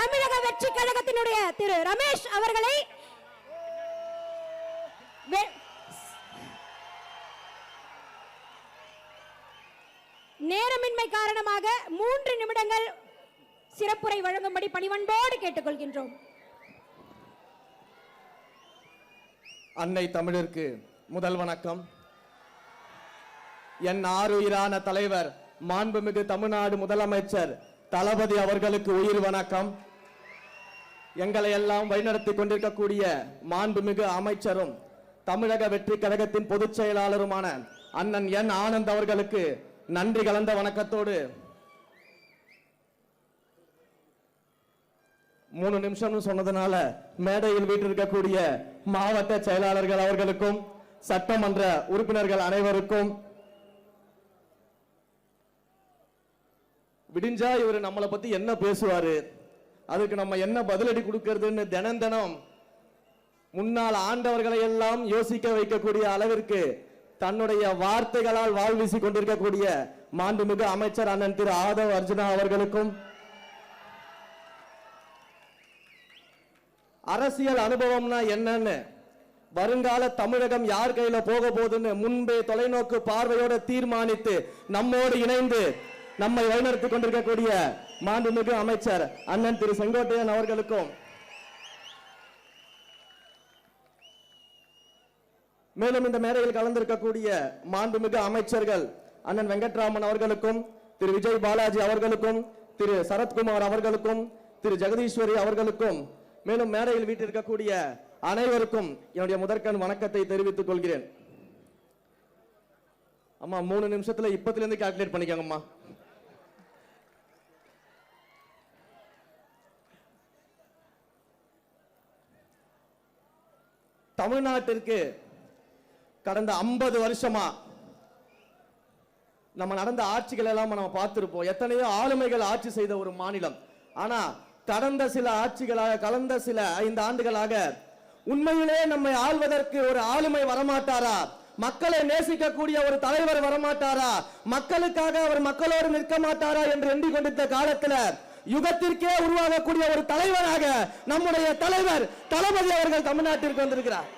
தமிழக வெற்றி கழகத்தினுடைய திரு ரமேஷ் அவர்களை நேரமின்மை காரணமாக 3 நிமிடங்கள் சிறப்புரை வழங்கும்படி பணிவன்போடு கேட்டுக்கொள்கின்றோம். அன்னை தமிழருக்கு முதல் வணக்கம். என் ஆருயிரான தலைவர் மாண்புமிகு தமிழ்நாடு முதலமைச்சர் தளபதி அவர்களுக்கு உயிர் வணக்கம். எங்களை எல்லாம் வழிநடத்தி கொண்டிருக்கக்கூடிய மாண்புமிகு அமைச்சரும் தமிழக வெற்றி கழகத்தின் பொதுச் செயலாளருமான அண்ணன் என் ஆனந்த் அவர்களுக்கு நன்றி கலந்த வணக்கத்தோடு 3 நிமிஷம் சொன்னதுனால மேடையில் வீட்டிருக்கக்கூடிய மாவட்ட செயலாளர்கள் அவர்களுக்கும் சட்டமன்ற உறுப்பினர்கள் அனைவருக்கும் விடிஞ்சா இவர் நம்மளை பத்தி என்ன பேசுவாரு, அதுக்கு நம்ம என்ன பதிலடி கொடுக்கிறதுன்னு தினம் முன்னால் ஆண்டவர்களை எல்லாம் யோசிக்க வைக்கக்கூடிய அளவிற்கு தன்னுடைய வார்த்தைகளால் வாழ்வீசி கொண்டிருக்கக்கூடிய மாண்புமிகு அமைச்சர் அண்ணன் திரு ஆதவ் அர்ஜுனா அவர்களுக்கும் அரசியல் அனுபவம்னா என்னன்னு, வருங்கால தமிழகம் யார் கையில போக போகுதுன்னு முன்பே தொலைநோக்கு பார்வையோட தீர்மானித்து நம்மோடு இணைந்து நம்மை வழிநடத்தி கொண்டிருக்கக்கூடிய மாண்புமிகு அமைச்சர் அண்ணன் திரு செங்கோட்டையன் அவர்களுக்கும், மேலும் இந்த மேடையில் கலந்திருக்கக்கூடிய மாண்புமிகு அமைச்சர்கள் அண்ணன் வெங்கட்ராமன் அவர்களுக்கும், திரு விஜய் பாலாஜி அவர்களுக்கும், திரு சரத்குமார் அவர்களுக்கும், திரு ஜெகதீஸ்வரி அவர்களுக்கும், மேலும் மேடையில் வீட்டிருக்கக்கூடிய அனைவருக்கும் என்னுடைய முதற்கண் வணக்கத்தை தெரிவித்துக் கொள்கிறேன். அம்மா 3 நிமிஷத்துல இப்பத்துல இருந்து கால்குலேட் பண்ணிக்கோங்கம்மா. தமிழ்நாட்டிற்கு கடந்த 50 வருஷமா நம்ம நடந்த ஆட்சிகள் எல்லாம் நம்ம பார்த்திருப்போம். எத்தனையோ ஆளுமைகள் ஆட்சி செய்த ஒரு மாநிலம். ஆனா கடந்த சில 5 ஆண்டுகளாக உண்மையிலே நம்மை ஆள்வதற்கு ஒரு ஆளுமை வரமாட்டாரா, மக்களை நேசிக்கக்கூடிய ஒரு தலைவர் வரமாட்டாரா, மக்களுக்காக அவர் மக்களோடு நிற்க மாட்டாரா என்று எண்ணிக்கொண்டிருந்த காலத்தில் யுகத்திற்கே உருவாகக்கூடிய ஒரு தலைவராக நம்முடைய தலைவர் தளபதி அவர்கள் தமிழ்நாட்டிற்கு வந்திருக்கிறார்.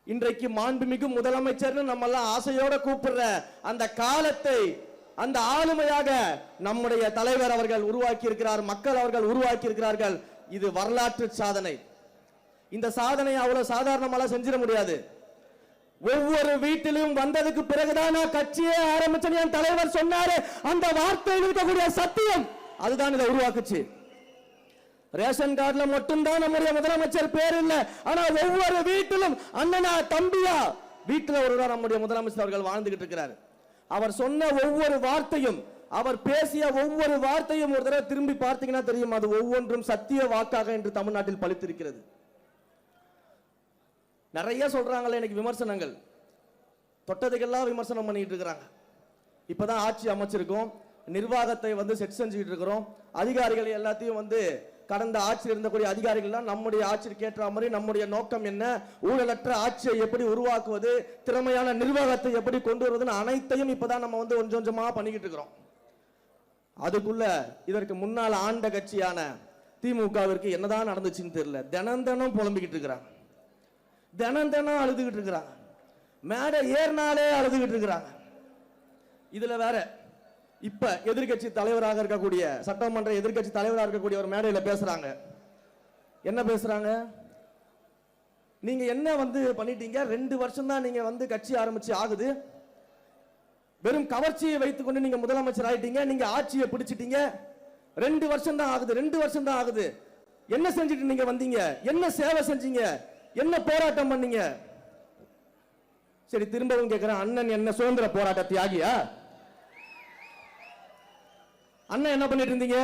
இன்றைக்கு மாண்புமிகு முதலமைச்சர் நம்ம எல்லாம் ஆசையோட கூப்பிடுற அந்த காலத்தை, அந்த ஆளுமையாக நம்முடைய தலைவர் அவர்கள் உருவாக்கி இருக்கிறார், மக்கள் அவர்கள் உருவாக்கி இருக்கிறார்கள். இது வரலாற்று சாதனை. இந்த சாதனை அவ்வளவு சாதாரணமாக செஞ்சிட முடியாது. ஒவ்வொரு வீட்டிலும் வந்ததுக்கு பிறகுதான் கட்சியே ஆரம்பிச்ச என் தலைவர் சொன்னாரு, அந்த வார்த்தையில் இருக்கக்கூடிய சத்தியம் அதுதான் இதை உருவாக்குச்சு. ரேஷன் கார்டுல மட்டும்தான் நம்முடைய முதலமைச்சர் பேர் இல்ல, ஆனா ஒவ்வொரு வீட்டிலும் அண்ணனா தம்பியா வீட்டுல ஒருவரா நம்முடைய முதலமைச்சர் அவர்கள் வாழ்ந்துகிட்டு இருக்கிறார். அவர் சொன்ன ஒவ்வொரு வார்த்தையும், அவர் பேசிய ஒவ்வொரு வார்த்தையும் ஒரு தடவை திரும்பி பார்த்தீங்கன்னா தெரியும், அது ஒவ்வொன்றும் சத்திய வாக்காக என்று தமிழ்நாட்டில் பலித்திருக்கிறது. நிறைய சொல்றாங்களே இன்னைக்கு விமர்சனங்கள், தொட்டதுக்கெல்லாம் விமர்சனம் பண்ணிட்டு இருக்கிறாங்க. இப்பதான் ஆட்சி அமைச்சிருக்கோம், நிர்வாகத்தை செட் செஞ்சுக்கிட்டு இருக்கிறோம். அதிகாரிகள் எல்லாத்தையும் கடந்த ஆட்சியில் இருந்தக்கூடிய அதிகாரிகள் நம்முடைய ஆட்சிக்கு ஏற்ற மாதிரி நம்முடைய நோக்கம் என்ன, ஊழலற்ற ஆட்சியை எப்படி உருவாக்குவது, திறமையான நிர்வாகத்தை எப்படி கொண்டு வருவதுன்னு அனைத்தையும் இப்பதான் நம்ம கொஞ்சம் கொஞ்சமா பண்ணிக்கிட்டு இருக்கிறோம். அதுக்குள்ள இதற்கு முன்னால் ஆண்ட கட்சியான திமுகவிற்கு என்னதான் நடந்துச்சுன்னு தெரியல. தினம் புலம்பிக்கிட்டு இருக்கிறாங்க, தினம் அழுதுகிட்டு இருக்கிறாங்க, மேடை ஏறினாலே அழுதுகிட்டு இருக்கிறாங்க. இதுல வேற இப்ப எதிர்கட்சி தலைவராக இருக்கக்கூடிய, சட்டமன்ற எதிர்கட்சி தலைவராக இருக்கக்கூடிய ஒரு மேடையில பேசுறாங்க. என்ன பேசுறாங்க, நீங்க என்ன பண்ணிட்டீங்க, 2 வருஷம் தான் நீங்க கட்சி ஆரம்பிச்சு ஆகுது, வெறும் கவர்ச்சியை வைத்துக் கொண்டு நீங்க முதலமைச்சர் ஆயிட்டீங்க, நீங்க ஆட்சியை பிடிச்சிட்டீங்க, 2 வருஷம் தான் ஆகுது, 2 வருஷம் தான் ஆகுது, என்ன செஞ்சுட்டு நீங்க வந்தீங்க, என்ன சேவை செஞ்சீங்க, என்ன போராட்டம் பண்ணீங்க? சரி, திரும்பவும் கேட்கிறேன், அண்ணன் என்ன சுதந்திர போராட்ட தியாகியா? அண்ணன் என்ன பண்ணிட்டு இருந்தீங்க?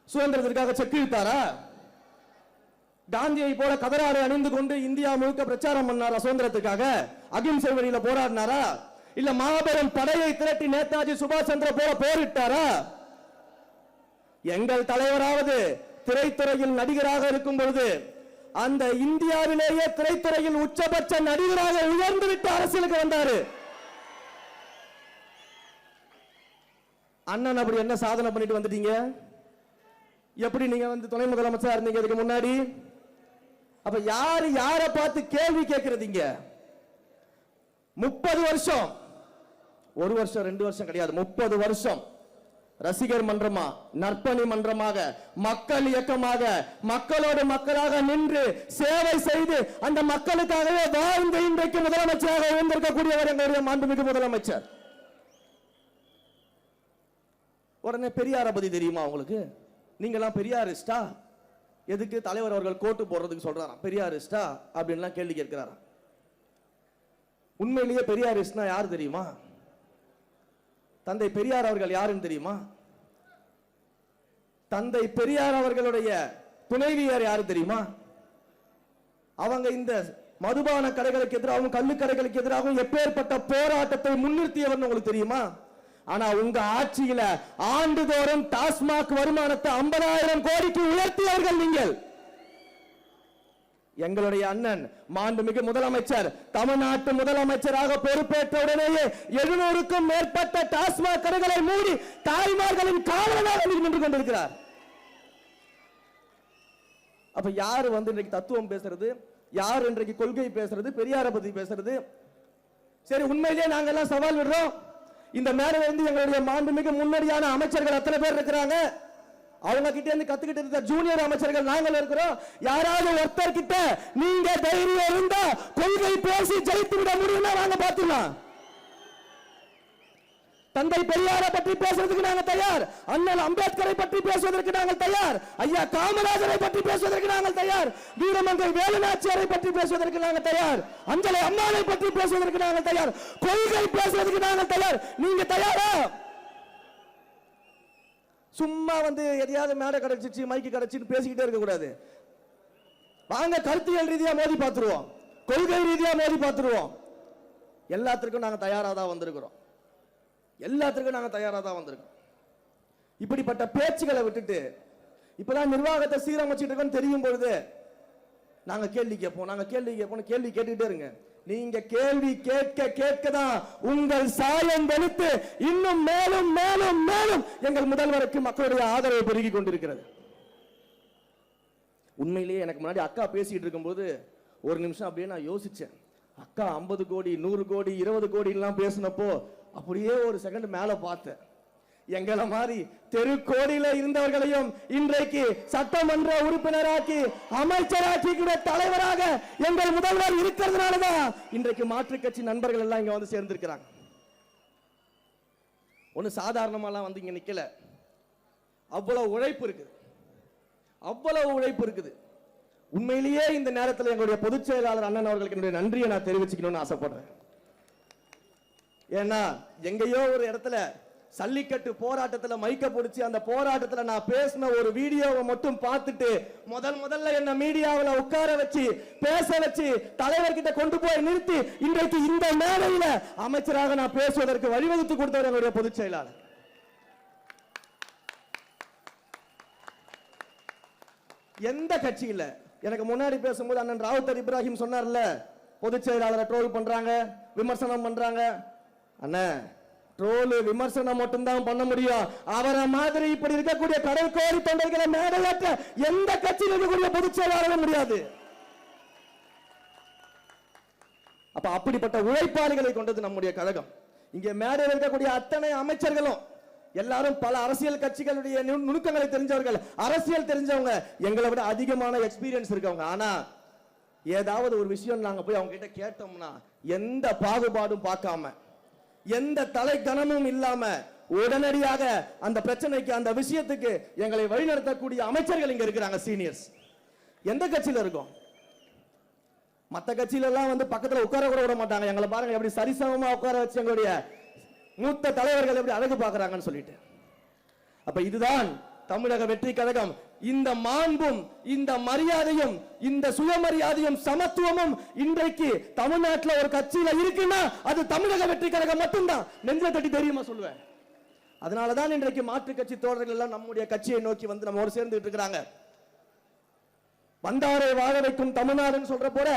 சுதந்திரத்திற்காக செக்கு இழுத்தாரா? காந்தியை போல கதராடை அணிந்து கொண்டு இந்தியா முழுக்க பிரச்சாரம் பண்ணாரா? சுதந்திரத்துக்காக அகிம்சை வழியில போராடினாரா? இல்ல மாபெரும் படையை திரட்டி நேதாஜி சுபாஷ் சந்திர போல போரிட்டாரா? எங்கள் தலைவராவது திரைத்துறையில் நடிகராக இருக்கும் பொழுது அந்த இந்தியாவிலேயே திரைத்துறையில் உச்சபட்ச நடிகராக உயர்ந்து விட்டு அரசியலுக்கு வந்தாரு. அண்ணன் அப்படி என்ன சாதனை பண்ணிட்டு வந்துட்டீங்க? எப்படி நீங்க வந்து துணை முதலமைச்சரா இருந்தீங்க இதுக்கு முன்னாடி? அப்ப யாரை பார்த்து கேள்வி கேட்கறதீங்க? 30 வருஷம், 1 வருஷம் 2 வருஷம் கிடையாது, 30 வருஷம் ரசிகர் மன்றமா, நற்பணி மன்றமாக, மக்கள் இயக்கமாக, மக்களோடு மக்களாக நின்று சேவை செய்து அந்த மக்களுக்காகவே வாழ்ந்து இன்றைக்கு முதலமைச்சராக இருந்திருக்கக்கூடியவர் எங்களுடைய மாண்புமிகு முதலமைச்சர். உடனே பெரியாரை பத்தி தெரியுமா உங்களுக்கு? நீங்களாம் பெரியாரிஸ்டா? எதுக்கு தலைவர் அவர்கள் கோட்டு போடுறதுக்கு சொல்றாராம் பெரியாரிஸ்டா அப்படின்லாம் கேள்வி கேட்கிறாராம். உண்மையிலேயே பெரியாரிஸ்ட்னா யார் தெரியுமா? தந்தை பெரியார் அவர்கள் யாருன்னு தெரியுமா? தந்தை பெரியார் அவர்களுடைய துணைவியார் யாரு தெரியுமா? அவங்க இந்த மதுபான கடைகளுக்கு எதிராகவும் கள்ளுக்கடைகளுக்கு எதிராகவும் எப்பேற்பட்ட போராட்டத்தை முன்னிறுத்தியவர் உங்களுக்கு தெரியுமா? ஆனா உங்க ஆட்சியில ஆண்டுதோறும் டாஸ்மாக் வருமானத்தை 50,000 கோடிக்கு உயர்த்தியவர்கள் நீங்கள். எங்களுடைய அண்ணன் மாண்புமிகு முதலமைச்சர் தமிழ்நாட்டு முதலமைச்சராக பொறுப்பேற்ற உடனேயே 700க்கும் மேற்பட்ட டாஸ்மாக் கடைகளை மூடி தாய்மார்களின் காவலனாக நின்று கொண்டிருக்கிறார். அப்ப யாரு வந்து இன்றைக்கு தத்துவம் பேசுறது, யார் இன்றைக்கு கொள்கை பேசுறது, பெரியாரை பத்தி பேசுறது? சரி, உண்மையிலேயே நாங்க எல்லாம் சவால் விடுறோம். இந்த மேடையில இருந்து எங்களுடைய மாண்புமிகு முன்னோடியான அமைச்சர்கள் அத்தனை பேர் இருக்கிறாங்க. அவங்க கிட்ட இருந்து கத்துக்கிட்டு இருந்த ஜூனியர் அமைச்சர்கள் நாங்கள் இருக்கிறோம். யாராவது ஒருத்தர் கிட்ட நீங்க தைரியம் இருந்தா கொள்கை பேசி ஜெயித்து விட முடியும்னா நாங்க பாத்துக்கலாம். தந்தை பெரியாரை பற்றி பேசுறதுக்கு நாங்கள் தயார். அண்ணல் அம்பேத்கரை பற்றி பேசுவதற்கு நாங்கள் தயார். ஐயா காமராஜரை பற்றி பேசுவதற்கு நாங்கள் தயார். வீரமங்கை வேலுநாச்சியாரை பற்றி பேசுவதற்கு நாங்கள் தயார். அஞ்சலை அம்மாவை பற்றி பேசுவதற்கு நாங்கள் தயார். கொள்கை பேசுவதற்கு நாங்கள் தயார். நீங்க தயாரா? சும்மா வந்து எதையாவது மேடை கிடைச்சிச்சு மைக்கு கிடைச்சின்னு பேசிக்கிட்டே இருக்க கூடாது. வாங்க கருத்தியல் ரீதியா மோதி பார்த்துருவோம், கொள்கை ரீதியா மோதி பார்த்துருவோம். எல்லாத்திற்கும் நாங்க தயாரா தான் வந்திருக்கிறோம். எல்லாத்திற்கும் நாங்க தயாரா தான் வந்திருக்கோம். இப்படிப்பட்ட பேச்சுகளை விட்டுட்டு இப்பதான் நிர்வாகத்தை சீரமைச்சிட்டு இருக்கோம் தெரியும் பொழுது நாங்க கேள்வி கேட்போம், நாங்க கேள்வி கேட்போம், கேள்வி கேட்டுக்கிட்டே இருங்க. நீங்க கேள்வி கேட்க கேட்கதான் உங்கள் சாயம் வெளுத்து இன்னும் மேலும் மேலும் மேலும் எங்கள் முதல்வருக்கு மக்களுடைய ஆதரவு பெருகி கொண்டிருக்கிறது. உண்மையிலேயே எனக்கு முன்னாடி அக்கா பேசிட்டு இருக்கும்போது ஒரு நிமிஷம் அப்படியே நான் யோசிச்சேன். அக்கா 50 கோடி 100 கோடி 20 கோடி எல்லாம் பேசினப்போ அப்படியே ஒரு செகண்ட் மேல பார்த்தேன். எங்களை மாதிரி தெரு கோடியில இருந்தவர்களையும் இன்றைக்கு சட்டமன்ற உறுப்பினராக்கி அமைச்சராக்கி தலைவராக எங்கள் முதல்வர் இருக்கிறதுனாலதான் இன்றைக்கு மாற்றுக் கட்சி நண்பர்கள் எல்லாம் இங்க வந்து சேர்ந்திருக்கிறாங்க. ஒண்ணு சாதாரணமாலாம் வந்து இங்க நிக்கல. அவ்வளவு உழைப்பு இருக்குது, அவ்வளவு உழைப்பு இருக்குது. உண்மையிலேயே இந்த நேரத்தில் எங்களுடைய பொதுச் செயலாளர் அண்ணன் அவர்களுக்கு என்னுடைய நன்றியை நான் தெரிவிச்சுக்கணும்னு ஆசைப்படுறேன். ஏன்னா எங்கேயோ ஒரு இடத்துல சல்லிக்கட்டு போராட்டத்துல மைக்க பிடிச்சி அந்த போராட்டத்துல நான் பேசின ஒரு வீடியோவை மட்டும் பார்த்துட்டு முதல்ல என்ன மீடியாவில் உட்கார வச்சு பேச வச்சு தலைவர்கிட்ட கொண்டு போய் நிறுத்தி இன்றைக்கு இந்த மேடையில அமைச்சராக நான் பேசுவதற்கு வழிவகுத்து கொடுத்தவர் என்னுடைய பொதுச் செயலாளர். எந்த கட்சியில எனக்கு முன்னாடி பேசும்போது அண்ணன் ராவுத்தர் இப்ராஹிம் சொன்னார்ல, பொதுச் செயலாளரை ட்ரோல் பண்றாங்க, விமர்சனம் பண்றாங்க. அண்ணா, ட்ரோல் விமர்சனம் மட்டும் தான் பண்ண முடியும். அவரை மாதிரி இப்படி இருக்கக்கூடிய கடல் கோரி தொண்டர்களை மேடையாற்ற எந்த கட்சியில் இருக்கக்கூடிய பொதுச் செயலாளரும் முடியாது. அப்ப அப்படிப்பட்ட உழைப்பாளிகளை கொண்டது நம்முடைய கழகம். இங்கே மேடையில் இருக்கக்கூடிய அத்தனை அமைச்சர்களும் எல்லாரும் பல அரசியல் கட்சிகளுடைய நுணுக்கங்களை தெரிஞ்சவர்கள், அரசியல் தெரிஞ்சவங்க, எங்களை விட அதிகமான எக்ஸ்பீரியன்ஸ் இருக்கவங்க. ஆனா ஏதாவது ஒரு விஷயம் நாங்க போய் அவங்க கிட்ட கேட்டோம்னா எந்த பாகுபாடும் பார்க்காம எந்த தலை கனமும் இல்லாம உடனடியாக அந்த பிரச்சனைக்கு அந்த விஷயத்துக்கு எங்களை வழிநடத்தக்கூடிய அமைச்சர்கள் இங்க இருக்கிறாங்க, சீனியர்ஸ். எந்த கட்சியில இருக்கும்? மற்ற கட்சியில எல்லாம் வந்து பக்கத்துல உட்கார கூட விட மாட்டாங்க. எங்களை பாருங்க எப்படி சரிசமமா உட்கார வச்சு எங்களுடைய மூத்த தலைவர்கள் எப்படி அழகு பார்க்கறாங்கன்னு சொல்லிட்டு. அப்ப இதுதான் தமிழக வெற்றி கழகம். இந்த மாண்பும் இந்த மரியாதையும் இந்த சுயமரியாதையும் சமத்துவமும் இன்றைக்கு தமிழ்நாட்டில் ஒரு கட்சியில இருக்குன்னா அது தமிழக வெற்றி கழகம் மட்டும்தான். நெஞ்ச தட்டி தெரியுமா சொல்லுவேன். அதனாலதான் இன்றைக்கு மாற்று கட்சி தோழர்கள் எல்லாம் நம்முடைய கட்சியை நோக்கி வந்து நம்மோடு சேர்ந்துட்டு இருக்கிறாங்க. வந்தாரை வாழ வைக்கும் தமிழ்நாடுன்னு சொல்ற போல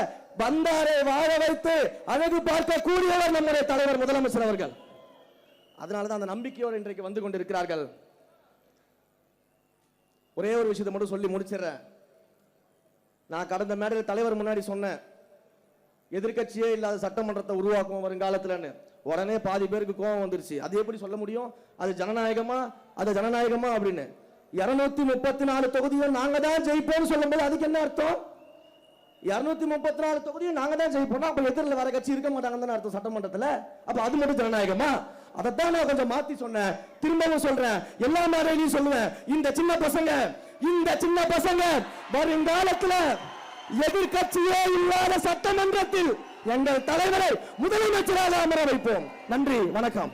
வந்தாரை வாழ வைத்து அழகு பார்க்க கூடியவர் நம்முடைய தலைவர் முதலமைச்சர் அவர்கள். அதனால தான் அந்த நம்பிக்கையோடு இன்றைக்கு வந்து கொண்டிருக்கிறார்கள். ஒரே ஒரு விஷயத்தை மட்டும் சொல்லி முடிச்சிடுறேன். நான் கடந்த மேடையில் தலைவர் முன்னாடி சொன்னேன், எதிர்க்கட்சியே இல்லாத சட்டமன்றத்தை உருவாக்கும் வருங்காலத்துலன்னு. உடனே பாதி பேருக்கு கோபம் வந்துருச்சு. அது எப்படி சொல்ல முடியும்? அது ஜனநாயகமா அப்படின்னு. 234 தொகுதியும் நாங்க தான் ஜெயிப்போம்னு சொல்லும்போது அதுக்கு என்ன அர்த்தம்? 234 தொகுதியும் நாங்க தான் ஜெயிப்போம், அப்ப எதிரில் வர கட்சி இருக்க மாட்டாங்கன்னு அர்த்தம் சட்டமன்றத்தில். அப்ப அது மட்டும் ஜனநாயகமா? அதைத்தான் நான் கொஞ்சம் மாத்தி சொன்னேன். திரும்பவும் சொல்றேன், எல்லா மேடையிலையும் சொல்லுவேன், இந்த சின்ன பசங்க வருங்காலத்தில் எதிர்கட்சியே இல்லாத சட்டமன்றத்தில் எங்கள் தலைவரை முதலமைச்சராக அமர வைப்போம். நன்றி, வணக்கம்.